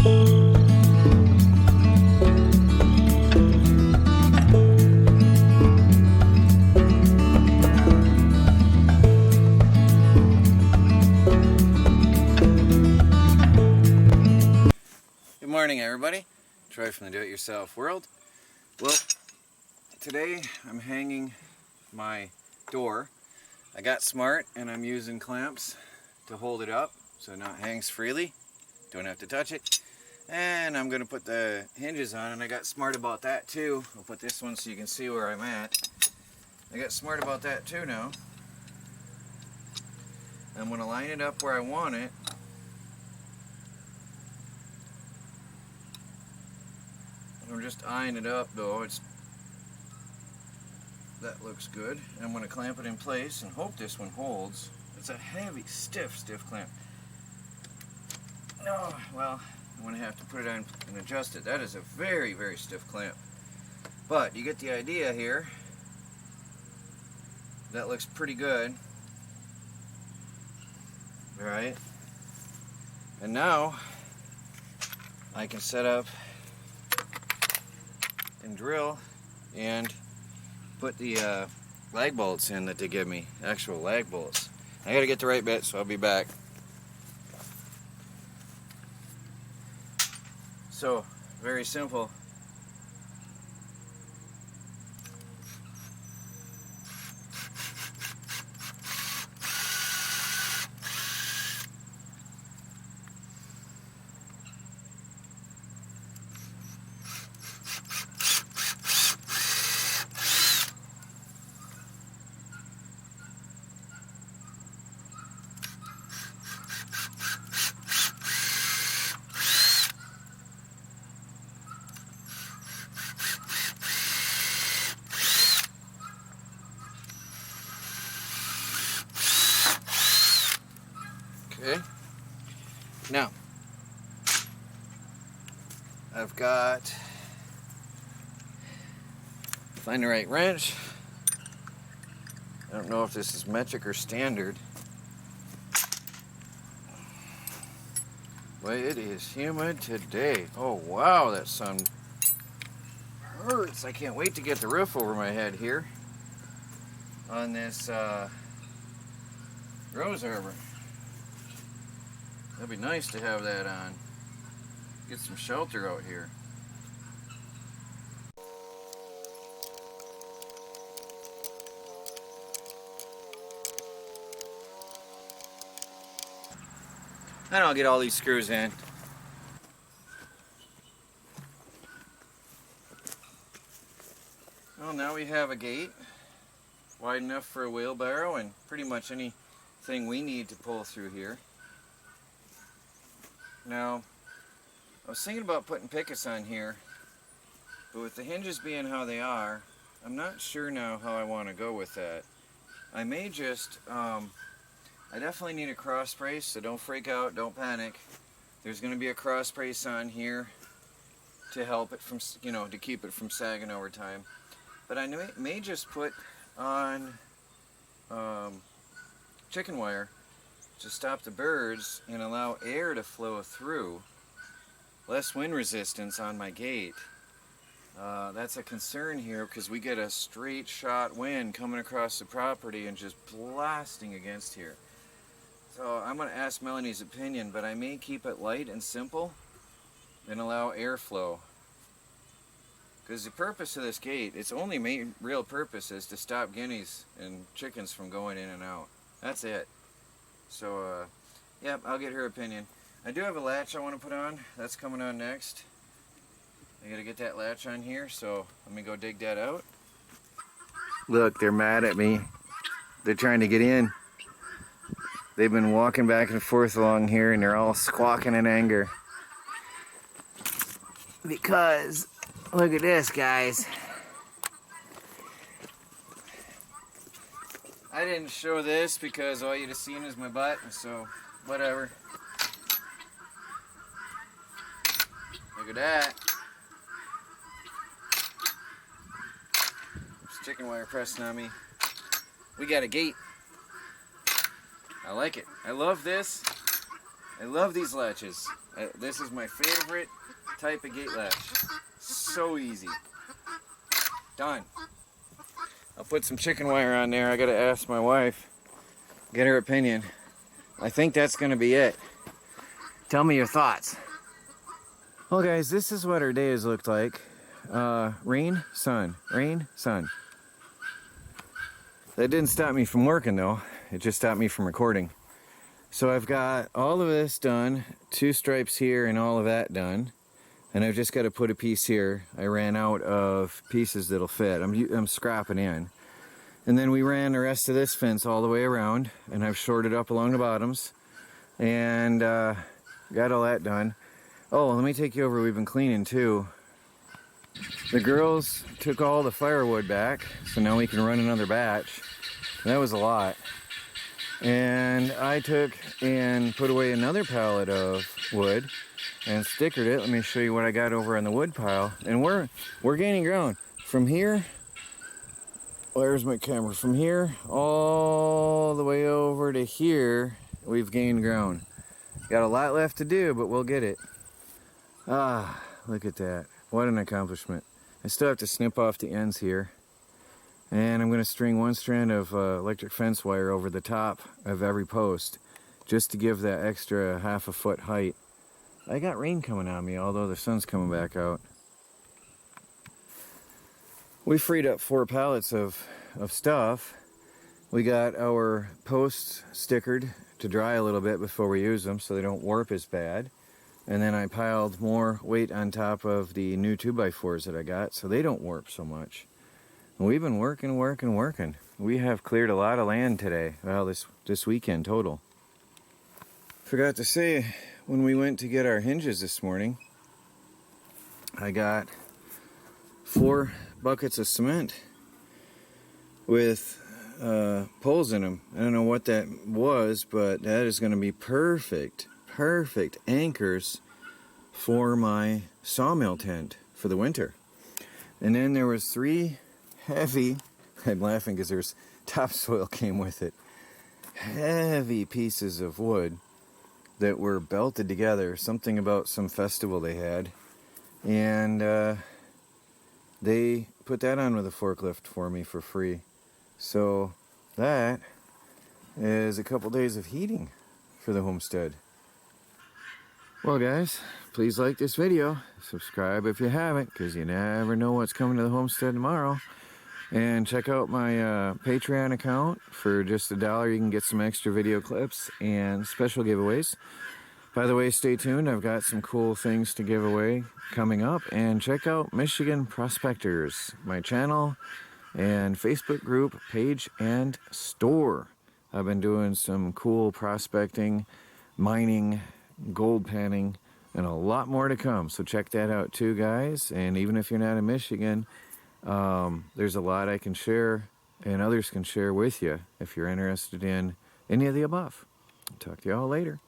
Good morning, everybody. Troy from the Do-It-Yourself world. Well, today I'm hanging my door. I got smart and I'm using clamps to hold it up so it not hangs freely. Don't have to touch it. And I'm going to put the hinges on, and I got smart about that too. I'll put this one so you can see where I'm at. I got smart about that too now. I'm going to line it up where I want it. I'm just eyeing it up though. That looks good. And I'm going to clamp it in place and hope this one holds. It's a heavy, stiff clamp. No, well, I'm going to have to put it on and adjust it. That is a very, very stiff clamp. But you get the idea here. That looks pretty good. Alright. And now I can set up and drill and put the lag bolts in that they give me, actual lag bolts. I gotta get the right bit, so I'll be back. So, very simple. Okay, now I've got, find the right wrench. I don't know if this is metric or standard, but it is humid today. Oh wow, that sun hurts. I can't wait to get the roof over my head here on this rose arbor. That'd be nice to have that on. Get some shelter out here. And I'll get all these screws in. Well, now we have a gate wide enough for a wheelbarrow and pretty much anything we need to pull through here. Now, I was thinking about putting pickets on here, but with the hinges being how they are, I'm not sure now how I want to go with that. I may just, I definitely need a cross brace, so don't freak out, don't panic. There's going to be a cross brace on here to help it from, to keep it from sagging over time. But I may just put on chicken wire to stop the birds and allow air to flow through. Less wind resistance on my gate. That's a concern here because we get a straight shot wind coming across the property and just blasting against here. So I'm going to ask Melanie's opinion, but I may keep it light and simple and allow airflow. Because the purpose of this gate, its only main real purpose is to stop guineas and chickens from going in and out. That's it. So, yep, I'll get her opinion. I do have a latch I want to put on. That's coming on next. I gotta get that latch on here, so let me go dig that out. Look, they're mad at me. They're trying to get in. They've been walking back and forth along here, and they're all squawking in anger. Because, look at this, guys. I didn't show this because all you'd have seen is my butt, so whatever. Look at that. There's chicken wire pressing on me. We got a gate. I like it. I love this. I love these latches. This is my favorite type of gate latch. So easy. Done. I'll put some chicken wire on there. I gotta ask my wife, get her opinion. I think that's gonna be it. Tell me your thoughts. Well guys, this is what our day has looked like. Rain, sun, rain, sun. That didn't stop me from working though. It just stopped me from recording. So I've got all of this done, 2 stripes here and all of that done. And I've just got to put a piece here. I ran out of pieces that'll fit. I'm scrapping in. And then we ran the rest of this fence all the way around, and I've shorted up along the bottoms. And got all that done. Oh, let me take you over. We've been cleaning too. The girls took all the firewood back, so now we can run another batch. That was a lot. And I took and put away another pallet of wood and stickered it. Let me show you what I got over on the wood pile. And we're gaining ground. From here, where's my camera? From here all the way over to here, we've gained ground. Got a lot left to do, but we'll get it. Ah, look at that. What an accomplishment. I still have to snip off the ends here. And I'm going to string 1 strand of electric fence wire over the top of every post just to give that extra ½ a foot height. I got rain coming on me, although the sun's coming back out. We freed up 4 pallets of stuff. We got our posts stickered to dry a little bit before we use them so they don't warp as bad. And then I piled more weight on top of the new 2x4s that I got so they don't warp so much. We've been working. We have cleared a lot of land today. Well, this weekend total. Forgot to say, when we went to get our hinges this morning, I got 4 buckets of cement with poles in them. I don't know what that was, but that is going to be perfect anchors for my sawmill tent for the winter. And then there was 3 heavy, I'm laughing because there's topsoil came with it, heavy pieces of wood that were belted together, something about some festival they had, and they put that on with a forklift for me for free. So that is a couple days of heating for the homestead. Well guys, please like this video, subscribe if you haven't, because you never know what's coming to the homestead tomorrow. And check out my Patreon account. For just $1 you can get some extra video clips and special giveaways. By the way, stay tuned, I've got some cool things to give away coming up. And check out Michigan Prospectors, my channel and Facebook group, page, and store. I've been doing some cool prospecting, mining, gold panning, and a lot more to come. So check that out too, guys. And even if you're not in Michigan, there's a lot I can share and others can share with you if you're interested in any of the above. Talk to you all later.